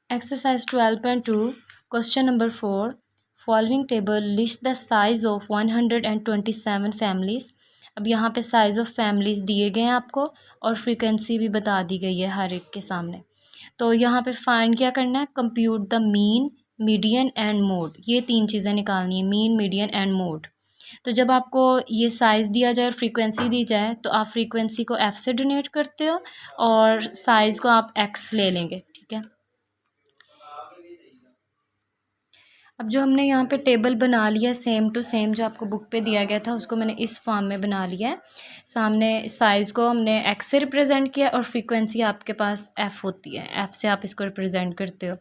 Exercise 12.2 Question number 4 Following table list the size of 127 families। अब यहाँ पे size of families दिए गए हैं आपको और फ्रीक्वेंसी भी बता दी गई है हर एक के सामने। तो यहाँ पे फाइंड क्या करना है, compute the mean median and mode. ये तीन चीज़ें निकालनी है, मीन मीडियन एंड मोड। तो जब आपको ये साइज़ दिया जाए और फ्रीक्वेंसी दी जाए तो आप फ्रीक्वेंसी को एफ़ से डोनेट करते हो और साइज़ को आप एक्स ले लेंगे, ठीक है। अब जो हमने यहाँ पे टेबल बना लिया सेम टू सेम जो आपको बुक पे दिया गया था उसको मैंने इस फॉर्म में बना लिया है। सामने साइज़ को हमने एक्स से रिप्रेजेंट किया और फ्रीक्वेंसी आपके पास एफ़ होती है, एफ़ से आप इसको रिप्रेजेंट करते हो।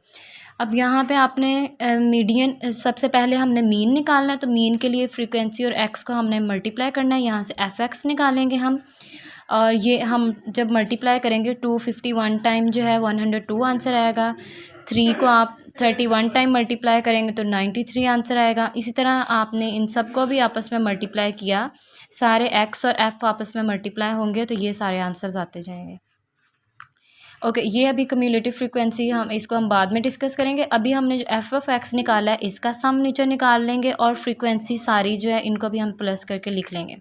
अब यहाँ पे आपने मीडियन सबसे पहले हमने मीन निकालना है, तो मीन के लिए फ्रीक्वेंसी और एक्स को हमने मल्टीप्लाई करना है। यहाँ से एफ एक्स निकालेंगे हम, और ये हम जब मल्टीप्लाई करेंगे 251 टाइम जो है 102 आंसर आएगा। 3 को आप 31 टाइम मल्टीप्लाई करेंगे तो 93 आंसर आएगा। इसी तरह आपने इन सब को भी आपस में मल्टीप्लाई किया, सारे एक्स और एफ़ आपस में मल्टीप्लाई होंगे तो ये सारे आंसर्स आते जाएंगे। ओके, ये अभी कम्युलेटिव फ्रीक्वेंसी हम बाद में डिस्कस करेंे। अभी हमने जो एफ ऑफ एक्स निकाला है इसका सम नीचे निकाल लेंगे और फ्रीक्वेंसी सारी जो है इनको भी हम प्लस करके लिख लेंगे।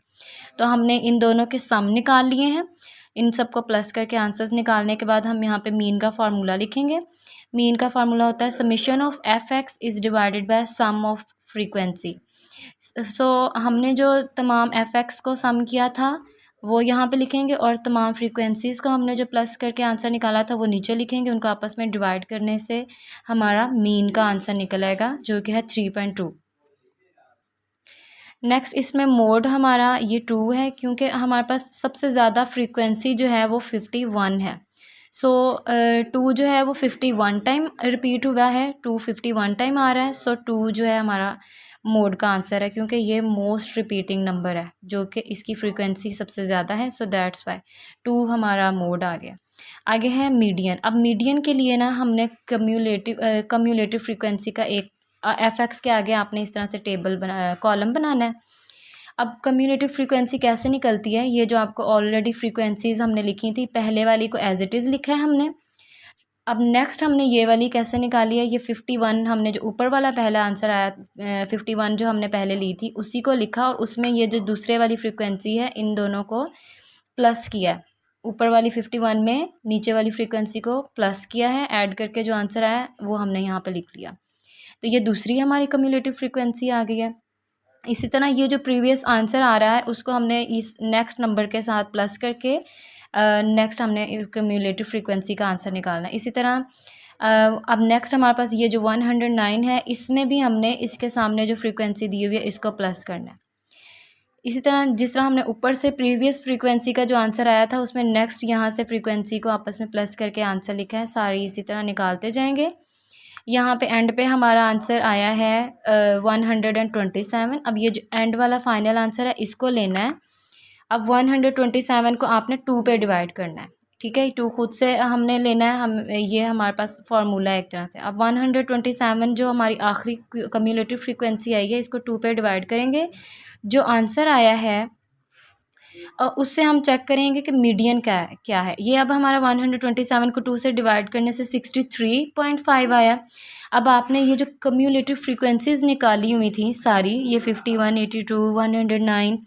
तो हमने इन दोनों के सम निकाल लिए हैं, इन सबको प्लस करके आंसर्स निकालने के बाद हम यहाँ पे मीन का फार्मूला लिखेंगे। मीन का फार्मूला होता है summation of F X is divided by sum of frequency. So हमने जो तमाम एफ एक्स को सम किया था वो यहाँ पे लिखेंगे और तमाम फ्रीक्वेंसीज़ को हमने जो प्लस करके आंसर निकाला था वो नीचे लिखेंगे। उनको आपस में डिवाइड करने से हमारा मीन का आंसर निकल आएगा जो कि है 3.2। नेक्स्ट इसमें मोड हमारा ये 2 है क्योंकि हमारे पास सबसे ज़्यादा फ्रीक्वेंसी जो है वो 51 है। सो 2 जो है वो 51 टाइम रिपीट हुआ है, 251 टाइम आ रहा है। सो 2 जो है हमारा मोड का आंसर है क्योंकि ये मोस्ट रिपीटिंग नंबर है जो कि इसकी फ्रीक्वेंसी सबसे ज़्यादा है। सो दैट्स वाई 2 हमारा मोड आ गया। आगे है मीडियन। अब मीडियन के लिए ना हमने कम्युलेटिव फ्रीक्वेंसी का एक एफ एक्स के आगे आपने इस तरह से टेबल कॉलम बनाना है। अब कम्युलेटिव फ्रीक्वेंसी कैसे निकलती है, ये जो आपको ऑलरेडी फ्रीक्वेंसीज़ हमने लिखी थी, पहले वाली को एज इट इज़ लिखा है हमने। अब नेक्स्ट हमने ये वाली कैसे निकाली है, ये 51 हमने जो ऊपर वाला पहला आंसर आया 51 जो हमने पहले ली थी उसी को लिखा और उसमें ये जो दूसरे वाली फ्रीक्वेंसी है इन दोनों को प्लस किया। ऊपर वाली 51 में नीचे वाली फ्रीक्वेंसी को प्लस किया है, ऐड करके जो आंसर आया वो हमने यहाँ पर लिख लिया। तो ये दूसरी हमारी कम्युलेटिव फ्रीक्वेंसी आ गई है। इसी तरह ये जो प्रीवियस आंसर आ रहा है उसको हमने इस नेक्स्ट नंबर के साथ प्लस करके नेक्स्ट हमने कम्युलेटिव फ्रीक्वेंसी का आंसर निकालना है। इसी तरह अब नेक्स्ट हमारे पास ये जो 109 है इसमें भी हमने इसके सामने जो फ्रीक्वेंसी दी हुई है इसको प्लस करना है। इसी तरह जिस तरह हमने ऊपर से प्रीवियस फ्रीक्वेंसी का जो आंसर आया था उसमें नेक्स्ट यहाँ से फ्रीक्वेंसी को आपस में प्लस करके आंसर लिखा है, सारी इसी तरह निकालते जाएंगे। यहाँ पे एंड पे हमारा आंसर आया है 127। अब ये जो एंड वाला फाइनल आंसर है इसको लेना है। अब 127 को आपने 2 पे डिवाइड करना है, ठीक है। 2 खुद से हमने लेना है, हम ये हमारे पास फार्मूला है एक तरह से। अब 127 जो हमारी आखिरी कम्युलेटिव फ्रीक्वेंसी आई है इसको 2 पे डिवाइड करेंगे। जो आंसर आया है उससे हम चेक करेंगे कि मीडियन क्या है। ये अब हमारा 127 को 2 से डिवाइड करने से 63.5 आया। अब आपने ये जो कम्युलेटिव फ्रीक्वेंसीज़ निकाली हुई थी सारी, ये 51, 82, 109,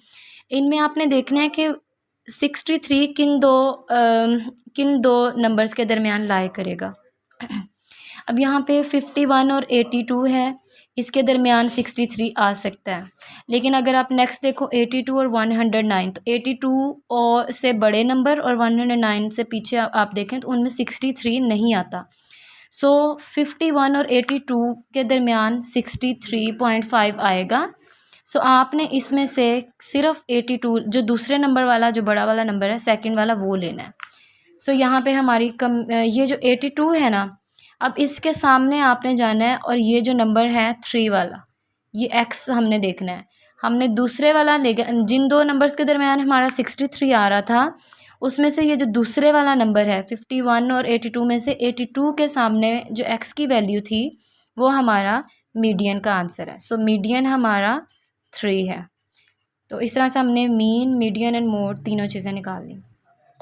इनमें आपने देखना है कि 63 किन दो नंबर्स के दरमियान लाई करेगा। अब यहाँ पे 51 और 82 है, इसके दरमियान 63 आ सकता है। लेकिन अगर आप नेक्स्ट देखो 82 और 109, तो 82 और से बड़े नंबर और 109 से पीछे आप देखें तो उनमें 63 नहीं आता। सो 51 और 82 के दरमियान 63.5 आएगा। सो आपने इसमें से सिर्फ 82 जो दूसरे नंबर वाला जो बड़ा वाला नंबर है सेकंड वाला वो लेना है। सो यहाँ पे हमारी ये जो 82 है ना, अब इसके सामने आपने जाना है और ये जो नंबर है 3 वाला, ये एक्स हमने देखना है। हमने दूसरे वाला ले गया, जिन दो नंबर्स के दरमियान हमारा 63 आ रहा था उसमें से ये जो दूसरे वाला नंबर है 51 और 82 में से 82 के सामने जो एक्स की वैल्यू थी वो हमारा मीडियन का आंसर है। सो मीडियन हमारा 3 है। तो इस तरह से हमने मीन, मीडियन एंड मोड तीनों चीज़ें निकाल ली।